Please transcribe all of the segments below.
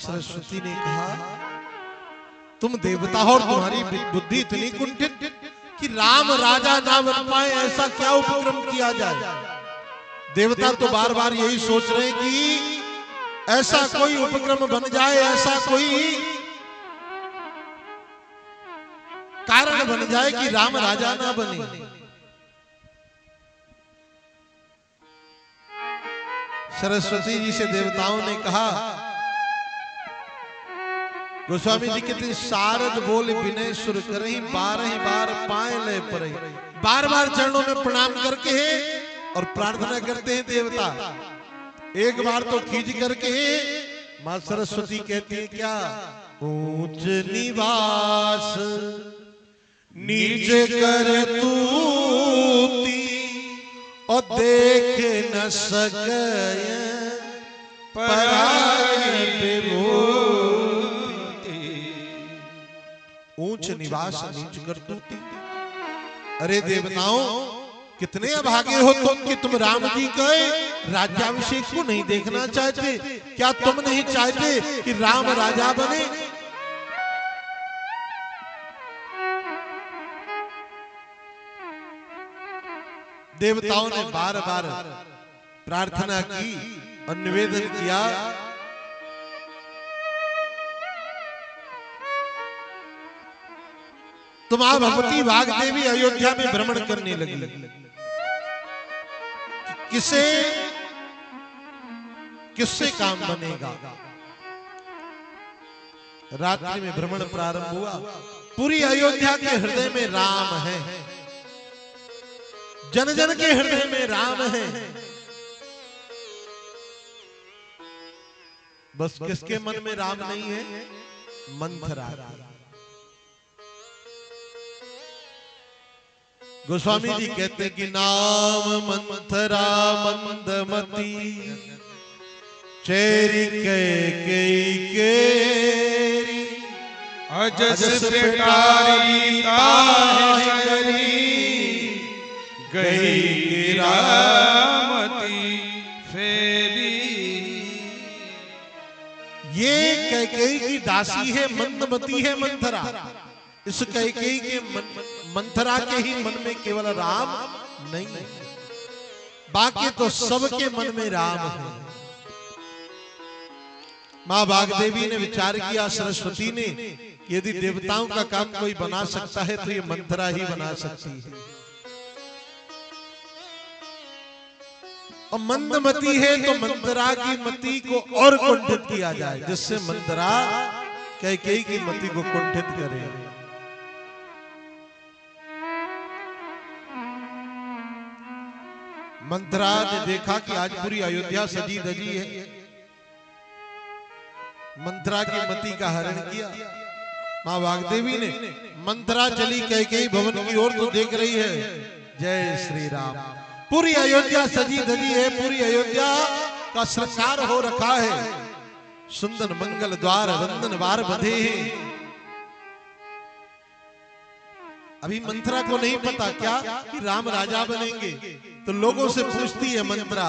सरस्वती ने कहा, तुम देवता हो और तुम्हारी बुद्धि इतनी कुंठित कि राम राजा ना बन पाए, ऐसा क्या उपक्रम किया जाए। देवता तो बार बार यही सोच रहे हैं कि ऐसा कोई उपक्रम बन जाए, ऐसा कोई कारण बन जाए कि राम राजा ना बने। सरस्वती जी से देवताओं ने कहा, गोस्वामी जी कहते शारद बोल विनय सुर करही, 12 बार पाए ले परे। बार बार चरणों में प्रणाम करके और प्रार्थना करते हैं देवता। एक बार तो खींच करके मां सरस्वती कहती है, क्या ऊंच निवास नीच कर तूती और देख न सके पराई विभूति। ऊंच निवास नीच कर तूती। अरे देवताओं, कितने अभागे हो तुम कि तुम राम जी के राज्याभिषेक को नहीं देखना चाहते। क्या तुम नहीं चाहते कि राम राजा बने? देवताओं ने बार बार प्रार्थना की और निवेदन किया, तुम आप भगवती भाग देवी अयोध्या में भ्रमण करने लगी। किससे काम बनेगा? रात्रि में भ्रमण प्रारंभ हुआ। पूरी अयोध्या के हृदय में राम है, जन जन के हृदय में राम है। बस किसके मन में राम नहीं है? मंथरा। गोस्वामी जी कहते कि नाम मंथरा मंदमती चेरी केरी अजस पेटारी ताहरी गई गिरामती फेरी। ये कैकेयी की दासी है, मंदमती है मंथरा। इस कैकेयी के मंथरा के ही मन में केवल राम नहीं है, बाकी तो सबके मन में राम है। मां वाग्देवी ने विचार किया, सरस्वती ने, यदि देवताओं का काम कोई बना सकता है तो ये मंथरा ही बना सकती है। और मंदमती है तो मंथरा की मति को और कुंठित किया जाए, जिससे मंथरा कैकेयी की मति को कुंठित करे। मंथरा ने देखा कि आज पूरी अयोध्या सजी धजी है। मंथरा की मति का हरण किया। मां वाग्देवी ने, मंथरा चली कैकेयी भवन की ओर तो देख रही है, जय श्री राम, पूरी अयोध्या सजी धजी है, पूरी अयोध्या का श्रृंगार हो रखा है, सुंदर मंगल द्वार वंदन वार बंधे हैं। अभी मंथरा को नहीं पता क्या कि राम राजा बनेंगे, तो लोगों से पूछती है मंथरा,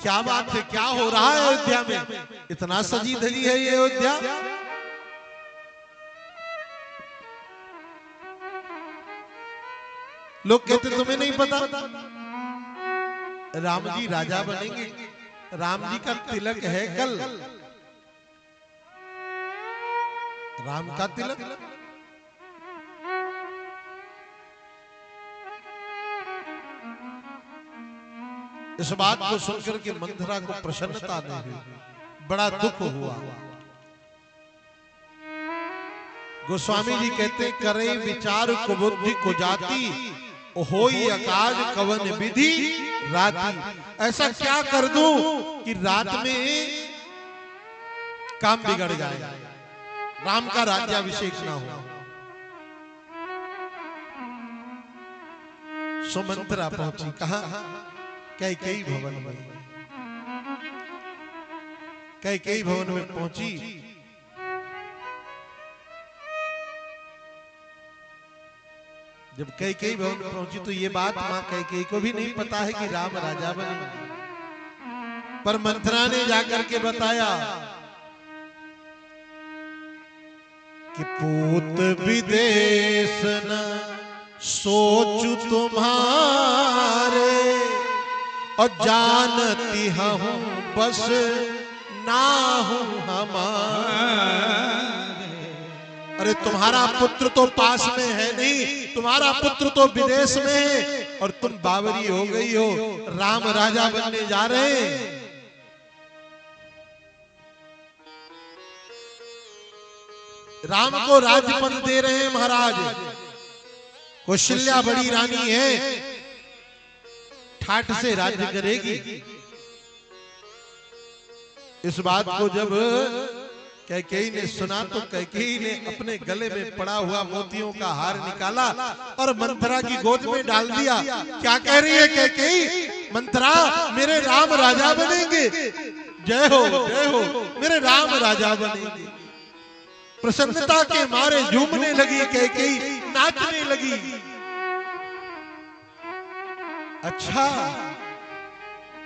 क्या बात है, क्या हो रहा है अयोध्या में? इतना सजी धजी है ये अयोध्या। लोग कहते तुम्हें नहीं पता, राम जी राजा बनेंगे, राम जी का तिलक है कल, राम का तिलक। इस बात को सुनकर के मंथरा को प्रसन्नता नहीं हुई, बड़ा दुख हुआ। गोस्वामी जी कहते, करे विचार कुबुद्धि को जाती होई आकाश कवन विधि राती। ऐसा क्या कर दूं कि रात में काम बिगड़ जाए, राम का राज्याभिषेक ना हो। सुमंथरा पहुंची, कहा कैकेयी भवन में। कैकेयी भवन में पहुंची, जब कैकेयी भवन में पहुंची तो ये बात मां कैकेयी को भी नहीं पता है कि राम राजा बने। पर मंथरा ने जाकर के बताया कि पूत विदेश न सोचू तुम्हारे, और जानती हूँ बस ना हूँ हमारे। अरे तुम्हारा पुत्र तो पास में है नहीं, तुम्हारा पुत्र तो विदेश में है, और तुम बावरी हो गई हो, राम राजा बनने जा रहे हैं। राम को राज्यपद दे रहे हैं महाराज। कौशल्या बड़ी रानी है, ठाठ से राज्य करेगी। इस बात को जब कैकेयी ने सुना तो कैकेयी ने अपने गले में पड़ा हुआ मोतियों का हार निकाला और मंथरा की गोद में डाल दिया। क्या कह रही है कैकेयी? मंथरा, मेरे राम राजा बनेंगे। जय हो मेरे राम राजा बनेंगे। प्रसन्नता के मारे झूमने लगी कैकेयी, नाचने लगी। अच्छा,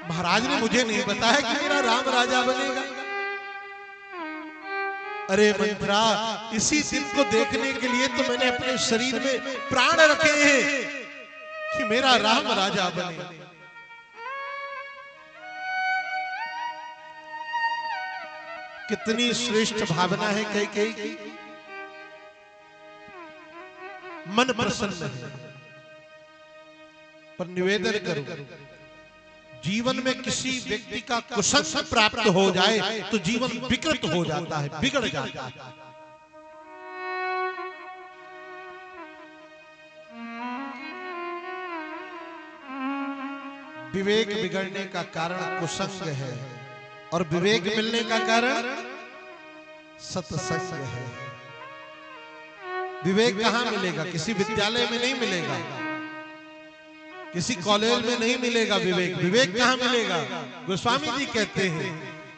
महाराज ने मुझे नहीं बताया कि मेरा राम राजा बनेगा। अरे मंथरा, इसी दिन को देखने के लिए तो मैंने अपने शरीर में प्राण रखे हैं कि मेरा राम राजा बने। कितनी श्रेष्ठ भावना है कैकेयी की। मन प्रसन्न है, पर निवेदन करूं, जीवन में किसी व्यक्ति का कुसंग प्राप्त हो जाए तो जीवन विकृत हो जाता है, बिगड़ जाता है। विवेक बिगड़ने का कारण कुसंग है, और विवेक मिलने का कारण सत्संग है। विवेक कहां मिलेगा? किसी विद्यालय में नहीं मिलेगा, किसी कॉलेज में नहीं मिलेगा। विवेक कहां मिलेगा? गोस्वामी जी कहते हैं,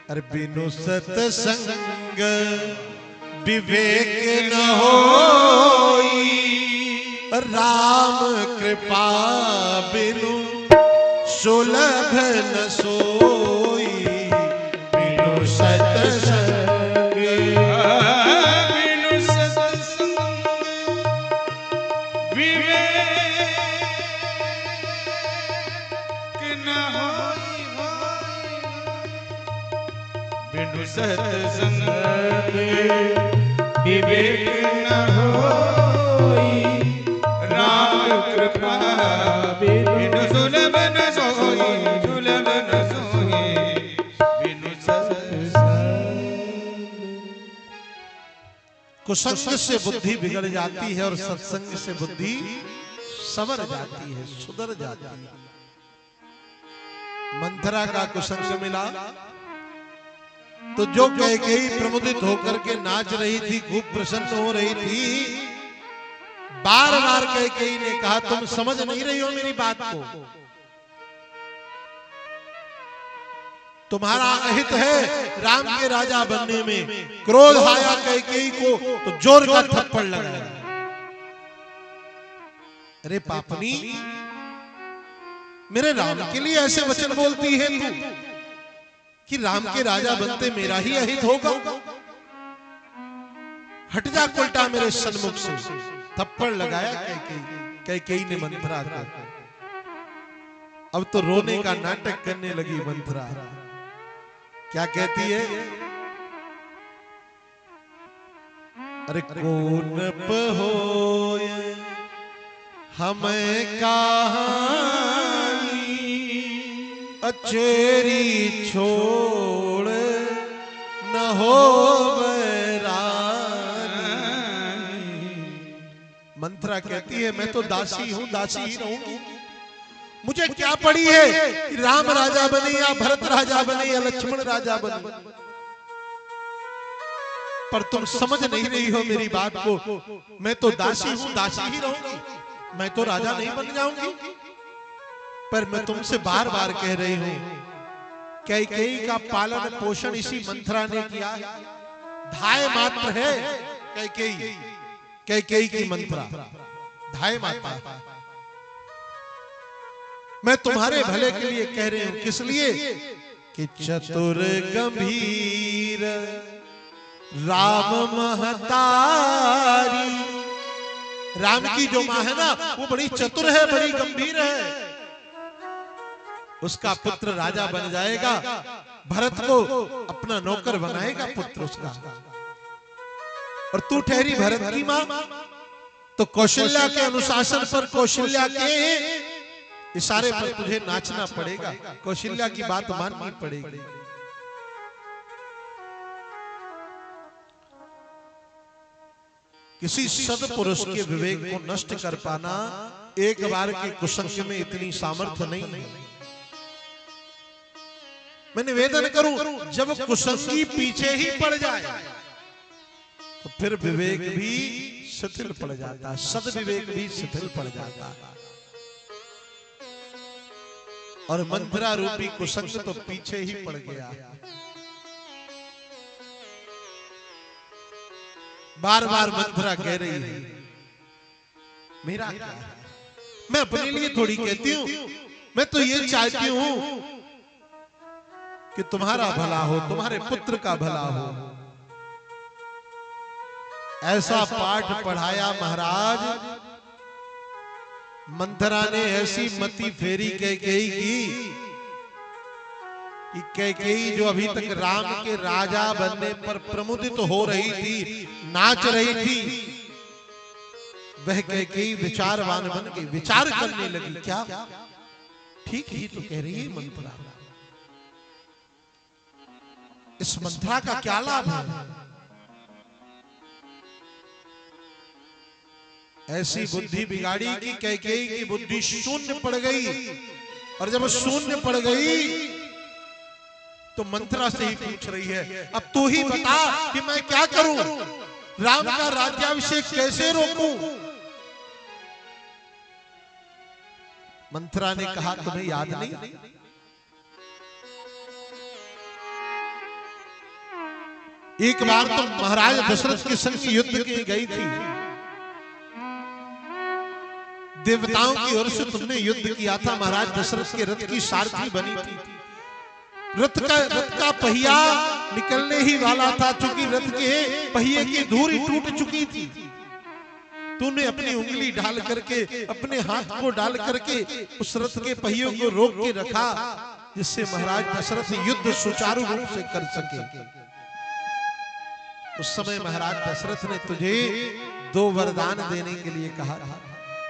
अरे बिनु सत्संग विवेक न होई, राम कृपा बिनु सुलभ न सोई। बिनु सत्संग सत्संग विवेक न होई, राम कृपा बिनु सुलभ न सोई, सुलभ न सोई, बिनु सत्संग। कुसंग से बुद्धि बिगड़ जाती है और सत्संग से बुद्धि संवर जाती है, सुधर जाती है। मंथरा का कुसंग मिला तो जो कैकेयी प्रमुदित होकर के नाच रही थी, खूब प्रसन्न हो रही थी। बार बार कैकेयी ने कहा, तुम समझ नहीं रही हो मेरी बात को। तुम्हारा अहित है राम के राजा बनने में। क्रोध आया कैकेयी को तो जोर का थप्पड़ लगाया। अरे पापनी, मेरे राम के लिए ऐसे वचन बोलती है तू कि राम के राजा बनते मेरा ही अहित होगा? हट जा उल्टा मेरे सन्मुख से। थप्पड़ लगाया कैकेयी ने मंथरा को। अब तो रोने का नाटक करने लगी मंथरा। क्या कहती है? अरे कौन होय हमें कहानी, अचेरी छोड़ न हो रानी। मंथरा कहती है, मैं तो दासी हूं, दासी ही रहूंगी। मुझे क्या पड़ी है कि राम राजा बने या भरत राजा बने या लक्ष्मण राजा बने। पर तुम समझ नहीं रही हो मेरी बात को। मैं तो दासी हूं, दासी ही रहूंगी, मैं तो राजा नहीं बन जाऊंगी। पर मैं तुमसे बार बार कह रही हूं, कैकेयी का पालन पोषण इसी मंथरा ने किया। धाय मात्र है कैकेयी की मंथरा, धाय मात्र। मैं तुम्हारे भले के लिए कह रही हूं। किस लिए? कि चतुर गंभीर राम महतारी। राम की जो मां है ना वो बड़ी चतुर है, बड़ी गंभीर है। उसका पुत्र राजा बन जाएगा, भरत को अपना नौकर बनाएगा पुत्र उसका। और तू ठहरी भरत की मां, तो कौशल्या के अनुशासन पर, कौशल्या के इशारे पर तुझे नाचना पड़ेगा, कौशल्या की बात माननी पड़ेगी। किसी सद्पुरुष के विवेक को नष्ट कर पाना एक बार के कुसंग में इतनी सामर्थ्य नहीं है। मैं निवेदन करूं, जब कुसंगी पीछे ही पड़ जाए तो फिर विवेक भी शिथिल पड़ जाता है, सद्विवेक भी शिथिल पड़ जाता है। और मंथरा रूपी कुसंग तो पीछे ही पड़ गया। बार बार मंथरा कह रही है मेरा क्या है, मैं अपने लिए थोड़ी कहती हूं, मैं तो ये चाहती हूं कि तुम्हारा भला हो, तुम्हारे पुत्र का भला हो। ऐसा पाठ पढ़ाया महाराज, मंथरा ने ऐसी मति फेरी कैकेयी की कि कैकेयी जो अभी तक राम के राजा बनने पर प्रमुदित हो रही थी, नाच रही थी, वह कैकेयी विचारवान बन के विचार करने लगी। क्या ठीक ही तो कह रही है मंथरा, इस मंथरा का क्या लाभ है? ऐसी बुद्धि बिगाड़ी कि कैकेयी की बुद्धि शून्य पड़ गई। और जब शून्य पड़ गई तो मंथरा से ही पूछ रही है, अब तू ही बता कि मैं क्या करूं, राम का राज्याभिषेक कैसे रोकूं? मंथरा ने कहा, तुम्हें याद नहीं, एक बार तुम महाराज दशरथ के संग युद्ध के गई थी, देवताओं की ओर से तुमने युद्ध किया था, महाराज दशरथ के रथ की सारथी बनी थी। रथ का पहिया निकलने ही वाला था, चूंकि रथ के पहिए की धूरी टूट चुकी थी। तूने अपनी उंगली डाल करके, अपने हाथ को डाल करके उस रथ के पहियों को रोक के रखा, जिससे महाराज दशरथ युद्ध सुचारू रूप से कर सके। उस समय महाराज दशरथ ने तुझे 2 वरदान देने के लिए कहा था,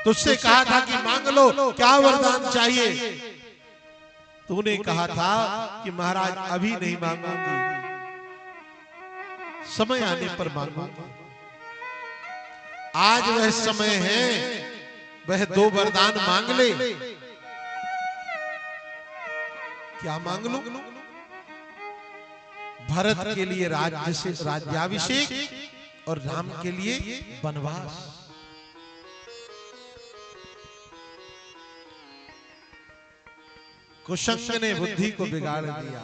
तुझसे कहा था कि मांग लो, क्या वरदान चाहिए? तूने कहा था कि महाराज अभी नहीं मांगूंगी, समय आने पर मांगूंगी। आज वह समय है, वह 2 वरदान मांग ले। क्या मांग लो? भरत के लिए राज्याभिषेक और राम के लिए वनवास। कुसंग ने बुद्धि को बिगाड़ दिया।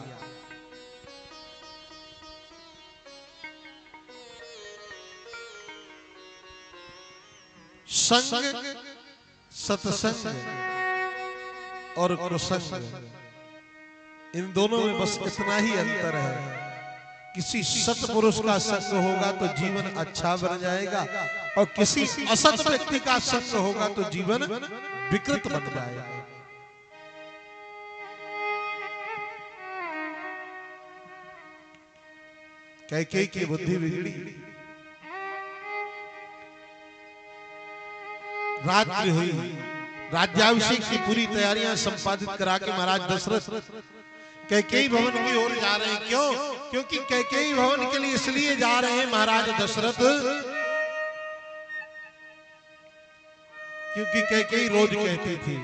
संग, सत्संग और कुसंग, इन दोनों में बस इतना ही अंतर है। किसी सत्पुरुष का संग होगा तो जीवन अच्छा बन जाएगा, और किसी असत व्यक्ति का संग होगा तो जीवन विकृत बन जाएगा। कैकेयी की बुद्धि बिगड़ी। रात्रि हुई, राज्याभिषेक की पूरी तैयारियां संपादित करा के महाराज दशरथ कैकेयी भवन की ओर जा रहे हैं। क्यों? क्योंकि कैकेयी भवन के लिए इसलिए जा रहे हैं महाराज दशरथ, क्योंकि कैकेयी रोज कहती थी,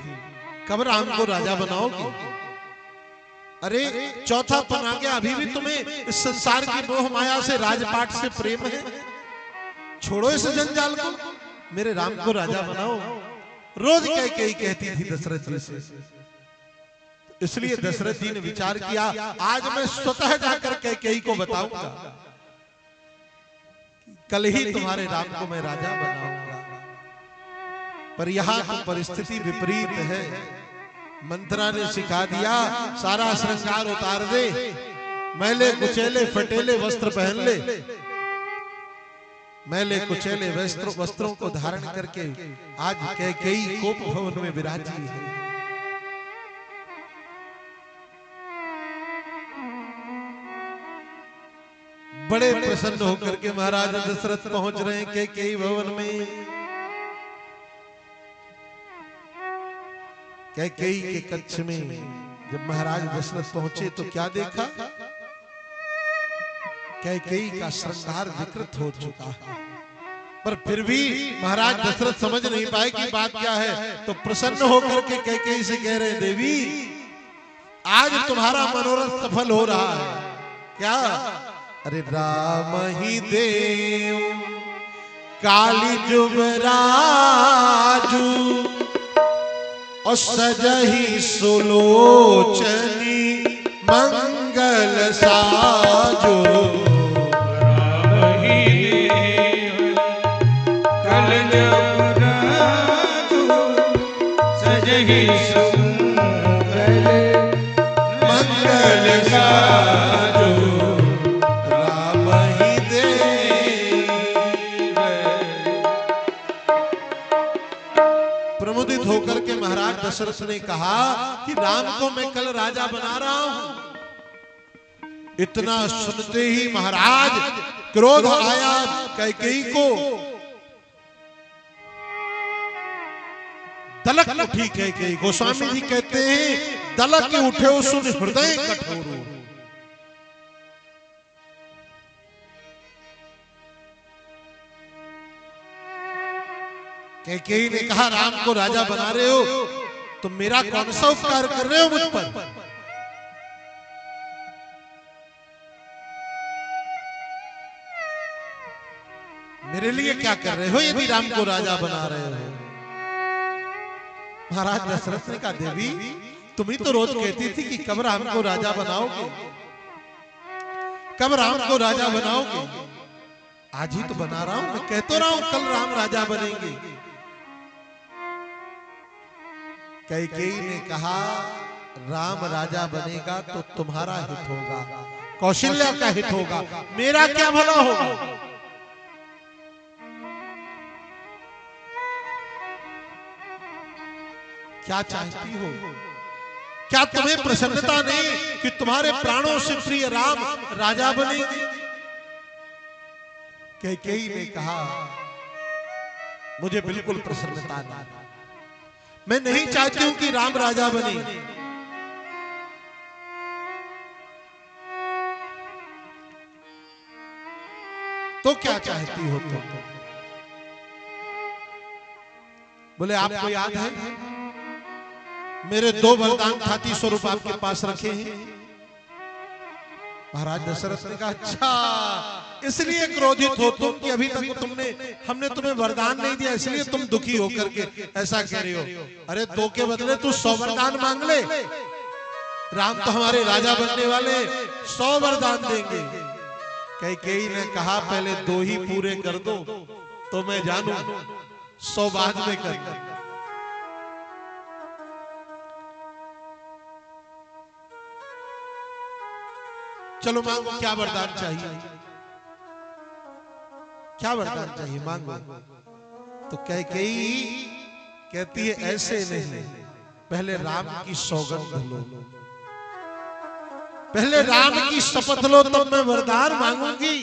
कब राम को राजा बनाओगे? अरे चौथा पन आ गया, अभी भी तुम्हें इस संसार की मोह माया से, राजपाट से प्रेम है? छोड़ो इस जंजाल को, मेरे राम को राजा बनाओ। रोज कैकेयी कहती थी दशरथ जी से। इसलिए दशरथ जी ने विचार किया, आज मैं स्वतः जाकर कैकेयी को बताऊंगा, कल ही तुम्हारे राम को मैं राजा बनाऊंगा। पर यहां तो परिस्थिति विपरीत है। मंथरा ने सिखा दिया, सारा श्रृंगार उतार दे, मैले कुचेले फटेले वस्त्र पहन ले, मैले कुचैले वस्त्रों को धारण करके आज कैकेयी कोप भवन में विराजी है। बड़े प्रसन्न होकर के महाराज दशरथ पहुंच रहे हैं कैकेयी भवन में। कैकेयी के कक्ष में जब महाराज दशरथ पहुंचे तो क्या देखा? कैकेयी का श्रृंगार विकृत हो चुका है, पर फिर भी महाराज दशरथ समझ नहीं पाए कि बात क्या है। तो प्रसन्न होकर के कैकेयी से कह रहे, देवी आज तुम्हारा मनोरथ सफल हो रहा है। क्या? अरे राम ही देव काली जुबराजू और सजही सुलोचनी मंगल साजो। राम ही देव काली जुबराजू सजही सुमंगल मंगल साजो। प्रमुदित होकर के महाराज दशरथ ने कहा कि राम को मैं कल राजा बना रहा हूं। इतना सुनते ही महाराज क्रोध आया कैकेयी को। दलक उठी कैकेयी। गोस्वामी जी कहते हैं दलक के उठे सुन हृदय कठोर। कैकेयी ने कहा राम को राजा बना रहे हो तो मेरा कौन सा उपकार कर रहे हो मुझ पर? मेरे लिए क्या कर रहे हो यदि राम को राजा बना रहे हो? महाराज दशरथ ने कहा देवी तुम ही तो रोज कहती थी कि कब राम को राजा बनाओगे, कब राम को राजा बनाओगे। आज ही तो बना रहा हूं। मैं कह तो रहा हूं कल राम राजा बनेंगे। कैकेयी ने कहा राम राजा बनेगा तो तुम्हारा हित होगा, कौशल्या का हित होगा, मेरा क्या भला होगा। क्या चाहती हो? क्या तुम्हें प्रसन्नता नहीं कि तुम्हारे प्राणों से प्रिय राम राजा बनेंगे? कैकेयी ने कहा मुझे बिल्कुल प्रसन्नता नहीं, मैं नहीं चाहती हूं कि राम राजा बने। तो क्या चाहती हो तुम? बोले आपको याद है मेरे 2 वरदान खाती स्वरूप आपके पास रखे हैं। महाराज दशरथ ने कहा अच्छा इसलिए क्रोधित हो तुम कि अभी तक हमने तुम्हें वरदान नहीं दिया, इसलिए तुम दुखी होकर के ऐसा कह रही हो। अरे 2 के बदले तू 100 वरदान मांग ले। राम तो हमारे राजा बनने वाले, 100 वरदान देंगे। कैकेयी ने कहा पहले 2 ही पूरे कर दो तो मैं जानू, 100 बाद में करना। चलो मांगो क्या वरदान चाहिए, क्या वरदान चाहिए मांगो। तो कैकेयी कहती है ऐसे नहीं, पहले राम की सौगंध लो, पहले राम की शपथ लो तब मैं वरदान मांगूंगी।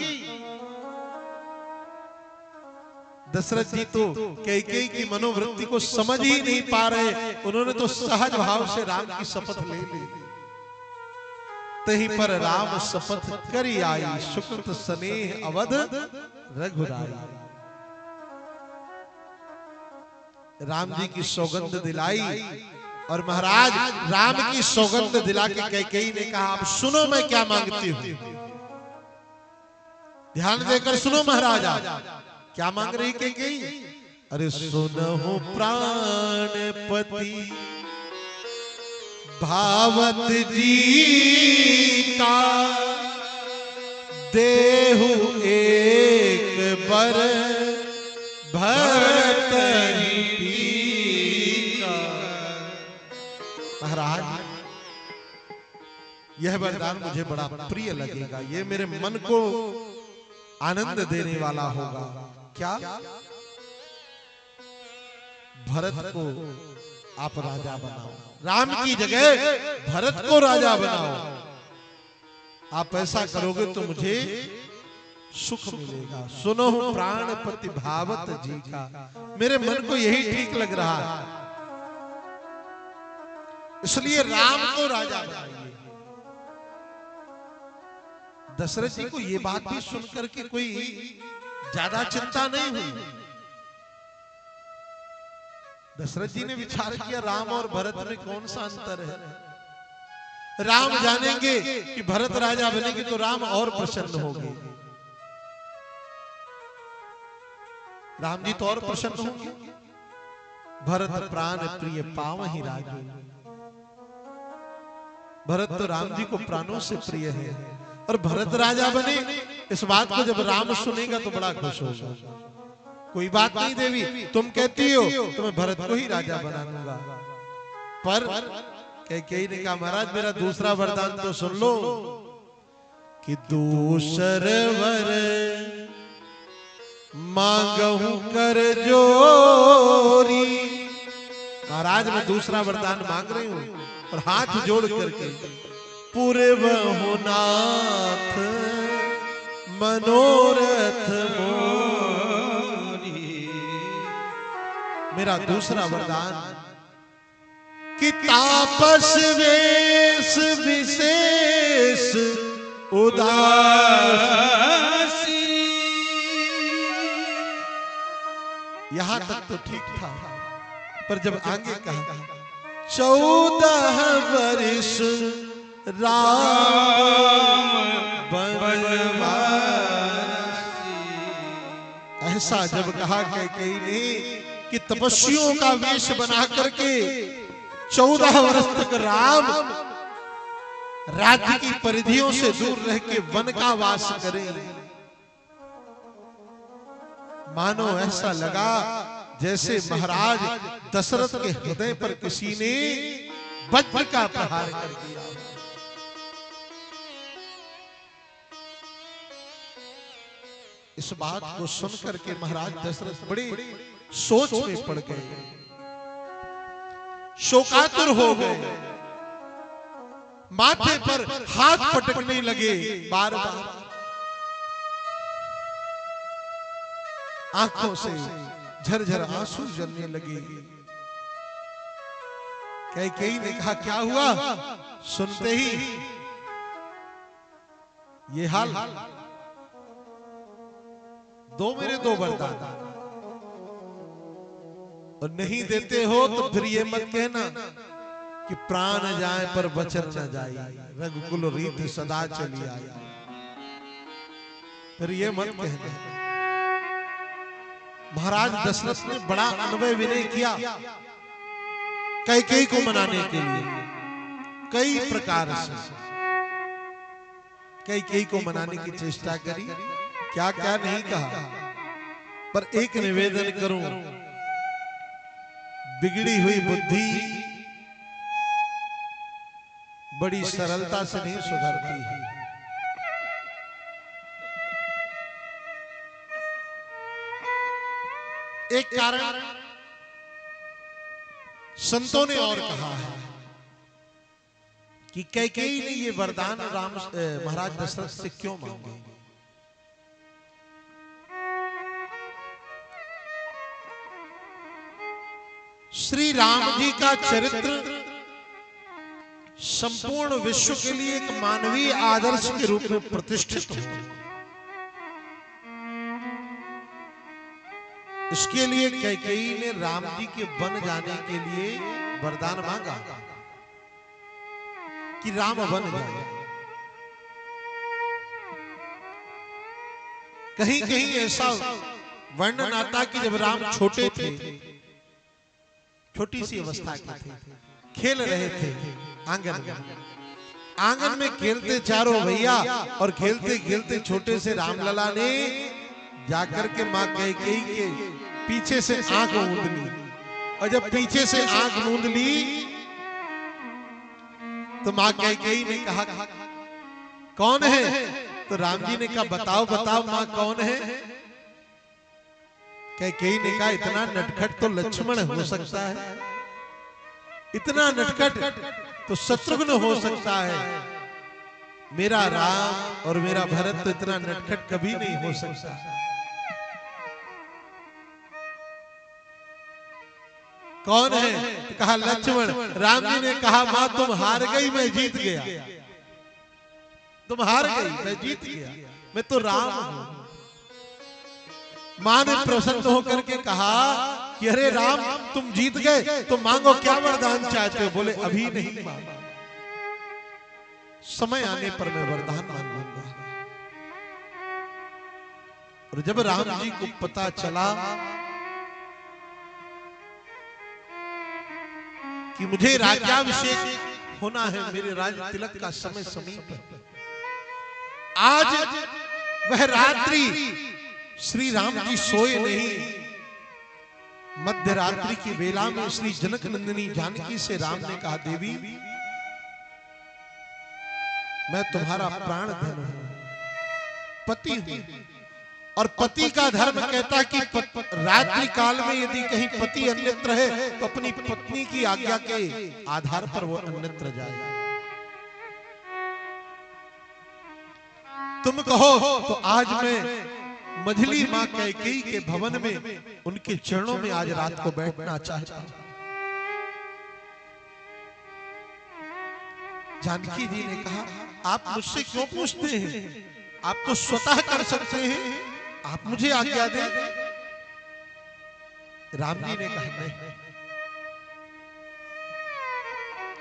दशरथ जी तो कैकेयी की मनोवृत्ति को समझ ही नहीं पा रहे, उन्होंने तो सहज भाव से राम की शपथ ले ली। तही पर राम शपथ करी आई, सुकृत स्नेह अवध रघुराई। राम जी की सौगंध दिलाई और महाराज राम की सौगंध दिला के कैकेयी ने कहा अब सुनो मैं क्या मांगती हूं, ध्यान देकर सुनो महाराजा। क्या मांग रही कैकेयी? अरे सुनहु प्राणपति भावत जी का, देहु एक बर भरतरी का। महाराज यह वरदान मुझे बड़ा प्रिय लगेगा, ये मेरे मन को आनंद देने वाला होगा। क्या? भरत को आप राजा बनाओ, राम की जगह भरत को राजा बनाओ। आप ऐसा करोगे तो मुझे सुख मिलेगा। सुनो प्राणपति भावत जी का, मेरे मन को यही ठीक लग रहा है, इसलिए राम को राजा बनाइए। दशरथ जी को ये बात भी सुनकर के कोई ज्यादा चिंता नहीं हुई। दशरथ जी ने विचार किया राम और भरत में कौन सा अंतर है। राम जानेंगे कि भरत राजा बनेंगे तो राम और प्रसन्न होंगे, राम जी तो और प्रसन्न होंगे। भरत प्राण प्रिय पावहि राजू, भरत तो राम जी को प्राणों से प्रिय है, और भरत राजा बने इस बात को जब राम सुनेगा तो बड़ा खुश होगा। कोई बात नहीं देवी, तुम कहती हो तो मैं भरत को ही राजा बना दूंगा। पर कैकेयी ने कहा महाराज मेरा दूसरा वरदान तो सुन लो, कि दूसर वर मांगहूं कर जोरी। महाराज मैं दूसरा वरदान मांग रही हूं और हाथ जोड़ करके, पूर्व हो नाथ मनोरथ मोरी। मेरा दूसरा वरदान कि तापस वेश विशेष उदासी। यहां तक तो ठीक था, पर जब आगे कहा 14 वर्ष राम बनवासी, ऐसा जब कहा कैकेयी ने कि तपस्वियों का वेश बना करके 14 वर्ष तक राम राज्य की परिधियों से दूर रह के वन का वास करें, मानो ऐसा लगा जैसे महाराज दशरथ के हृदय पर किसी ने वज्र का प्रहार कर दिया। इस बात को सुनकर के महाराज दशरथ बड़े सोच में पड़ गए, शोकातुर हो गए, माथे पर हाथ पटकने लगे, बार बार आंखों से झरझर आंसू जलने लगे। कैकेयी ने कहा क्या हुआ? सुनते ही ये हाल, दो मेरे दो वरदान, और नहीं देते हो तो फिर ये मत कहना कि प्राण जाए पर वचन न जाए, रघुकुल रीत सदा चली आई। फिर ये मत कहना। महाराज दशरथ ने बड़ा अनवय विनय किया कैकेयी को मनाने के लिए, कई प्रकार से कैकेयी को मनाने की चेष्टा करी, क्या क्या नहीं कहा। पर एक निवेदन करूं, बिगड़ी हुई बुद्धि बड़ी सरलता से नहीं सुधरती है। एक कारण संतों ने और कहा है कि कैकेयी ने ये वरदान राम महाराज दशरथ से क्यों मांगे। श्री राम जी का चरित्र संपूर्ण विश्व के लिए एक मानवीय आदर्श के रूप में प्रतिष्ठित है। इसके लिए कैकेयी ने राम जी के वन जाने के लिए वरदान मांगा कि राम वन जाए। कहीं कहीं ऐसा वर्णन आता कि जब राम छोटे थे, छोटी सी अवस्था के थे, खेल रहे थे आंगन में, आंगन में खेलते चारों भैया, और खेलते खेलते छोटे से रामलला ने जाकर के मां कैकेयी के पीछे से आंख मूंद ली, और जब पीछे से आंख मूंद ली तो मां कैकेयी ने कहा कौन है? तो राम जी ने कहा बताओ बताओ मां कौन है? कैकेयी ने कहा इतना नटखट तो लक्ष्मण हो सकता है, इतना नटखट तो शत्रुघ्न हो सकता है, मेरा राम और मेरा भरत तो इतना नटखट कभी नहीं हो सकता। कौन है? तो कहा लक्ष्मण। राम जी ने कहा मां तुम हार गई, मैं जीत गया। तुम हार गई, मैं जीत गया, मैं तो राम हूं। मां ने प्रसन्न होकर के कहा कि अरे राम तुम जीत गए तो मांगो, क्या वरदान चाहते हो? बोले अभी नहीं मांगा, समय आने पर मैं वरदान मांगूंगा। और जब राम जी को पता चला कि मुझे राज्याभिषेक होना है, मेरे राज तिलक का समय समीप है, आज वह रात्रि श्री राम जी सोए नहीं। मध्य रात्रि की बेला में श्री जनक नंदिनी जानकी से राम ने कहा देवी मैं तुम्हारा प्राण धन हूं, पति हूं, और पति का धर्म कहता है कि रात्रि काल में यदि कहीं पति अन्यत्र है तो अपनी पत्नी की आज्ञा के आधार पर वो अन्यत्र जाए। तुम कहो तो आज मैं मझली मां कैकेयी के भवन में उनके चरणों में आज रात को बैठना चाहता हूं। जानकी जी ने कहा आप मुझसे क्यों पूछते हैं, आप तो स्वतः कर सकते हैं, आप मुझे आज्ञा दें। राम जी ने कहा नहीं,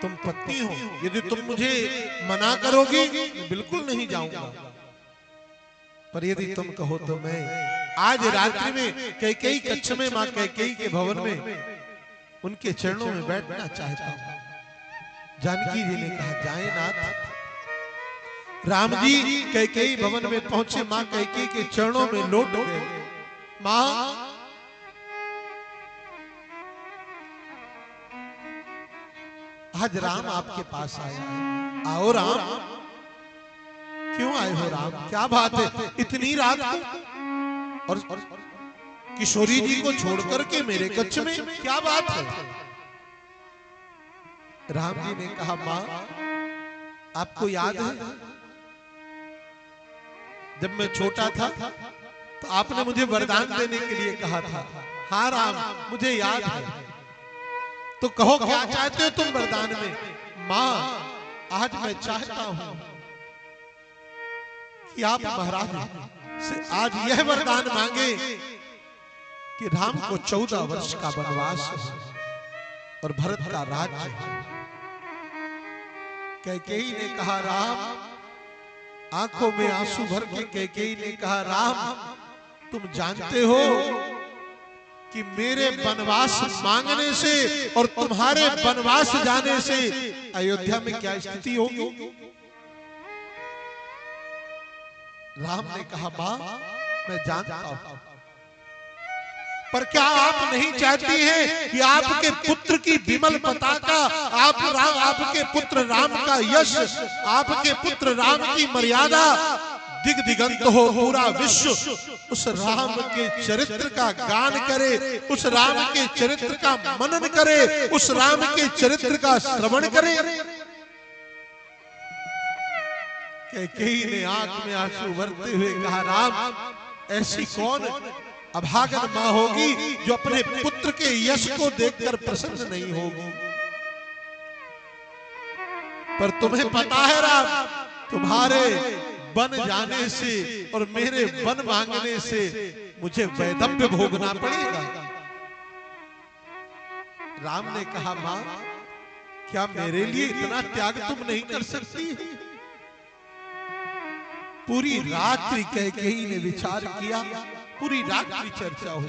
तुम पत्नी हो, यदि तुम मुझे मना करोगी बिल्कुल नहीं जाऊंगा, पर यदि तुम कहो तो मैं आज रात्रि में कैकेयी कक्ष में मां कैकेयी के भवन में उनके चरणों में बैठना चाहता हूं। जानकी जी ने कहा जाए नाथ। राम जी कैकेयी भवन में पहुंचे, मां कैकेयी के चरणों में लौट गए। मां आज राम आपके पास आया है, आओ राम। क्यों आए हो राम, क्या बात है इतनी रात को और किशोरी जी को छोड़ करके मेरे कक्ष में, क्या बात है? राम जी ने कहा मां आपको याद है जब मैं छोटा था तो आपने मुझे वरदान देने के लिए कहा था। हाँ राम मुझे याद है, तो कहो क्या चाहते हो तुम वरदान में? मां आज मैं चाहता हूं कि आप महाराज से आज यह वरदान मांगे कि राम को 14 वर्ष का वनवास और भरत का राज्य। कैकेयी ने कहा राम, आंखों में आंसू भर के कैकेयी ने कहा राम तुम जानते हो कि मेरे वनवास मांगने से और तुम्हारे वनवास जाने से अयोध्या में क्या स्थिति होगी? राम ने कहा मां मैं जानता हूं, पर क्या आप नहीं चाहती हैं कि आपके पुत्र की विमल पताका, आपके पुत्र राम का यश, आपके पुत्र राम की मर्यादा दिग्दिगंत हो, पूरा विश्व उस राम के चरित्र का गान करे, उस राम के चरित्र का मनन करे, उस राम के चरित्र का श्रवण करे? कैकेयी ने आंख में आंसू भरते हुए कहा राम ऐसी कौन अभागन मां होगी जो अपने पुत्र के यश को देखकर प्रसन्न नहीं होगी? पर तुम्हें पता है राम, तुम्हारे बन जाने से और मेरे बन मांगने से मुझे वैधव्य भोगना पड़ेगा। राम ने कहा मां क्या मेरे लिए इतना त्याग तुम नहीं कर सकती? पूरी रात्रि कैकेयी ने विचार किया, पूरी रात्रि चर्चा हुई।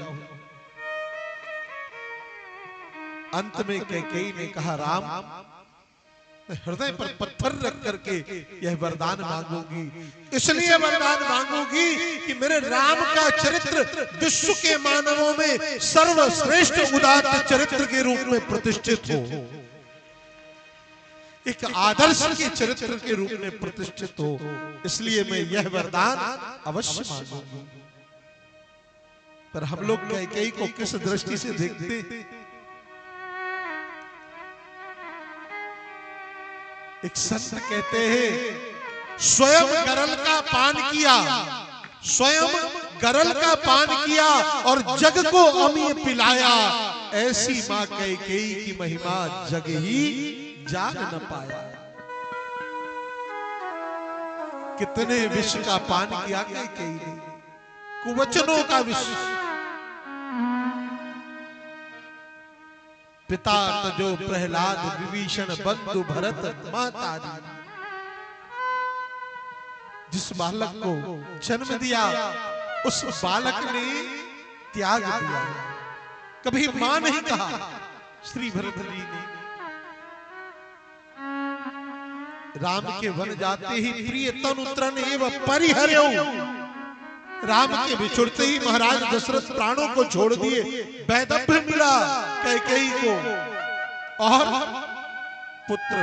अंत में कैकेयी ने कहा राम मैं हृदय पर पत्थर रख करके यह वरदान मांगूंगी, इसलिए वरदान मांगूंगी कि मेरे राम का चरित्र विश्व के मानवों में सर्वश्रेष्ठ उदात्त चरित्र के रूप में प्रतिष्ठित हो। एक आदर्श के चरित्र के रूप में प्रतिष्ठित हो, इसलिए मैं यह वरदान अवश्य मांगूंगी। पर हम लोग कैकेयी को किस दृष्टि से देखते हैं? एक संत कहते हैं स्वयं गरल का पान किया, स्वयं गरल का पान किया और जग को अमी पिलाया, ऐसी मां कैकेयी की महिमा जग ही जान न पाया। कितने विष का पान किया कैकेयी ने, कुवचनों का विष। पिता तजो प्रहलाद विभीषण बंधु भरत माता दी। जिस बालक को जन्म दिया उस बालक ने त्याग दिया, कभी मां नहीं कहा। श्री भरत जी ने राम के वन जाते ही प्रिय तनु तृण एवं परिहर्यो, राम के बिछुड़ते ही महाराज दशरथ प्राणों को छोड़ दिए। वैदभ्य मिला कैकेयी को और पुत्र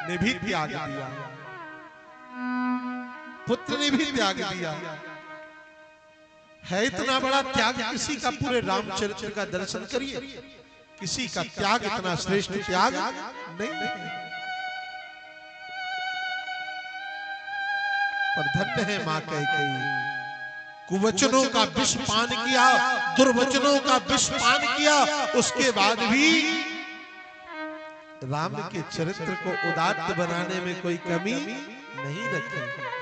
ने भी त्याग दिया, पुत्र ने भी त्याग दिया। है इतना बड़ा त्याग किसी का? पूरे रामचरित्र का दर्शन करिए, किसी का त्याग इतना श्रेष्ठ त्याग नहीं। पर धन्य है मां कैकेयी, कुवचनों का विष पान किया, दुर्वचनों का विष पान किया, उसके बाद भी राम के चरित्र को उदात्त बनाने में कोई कमी नहीं रखी।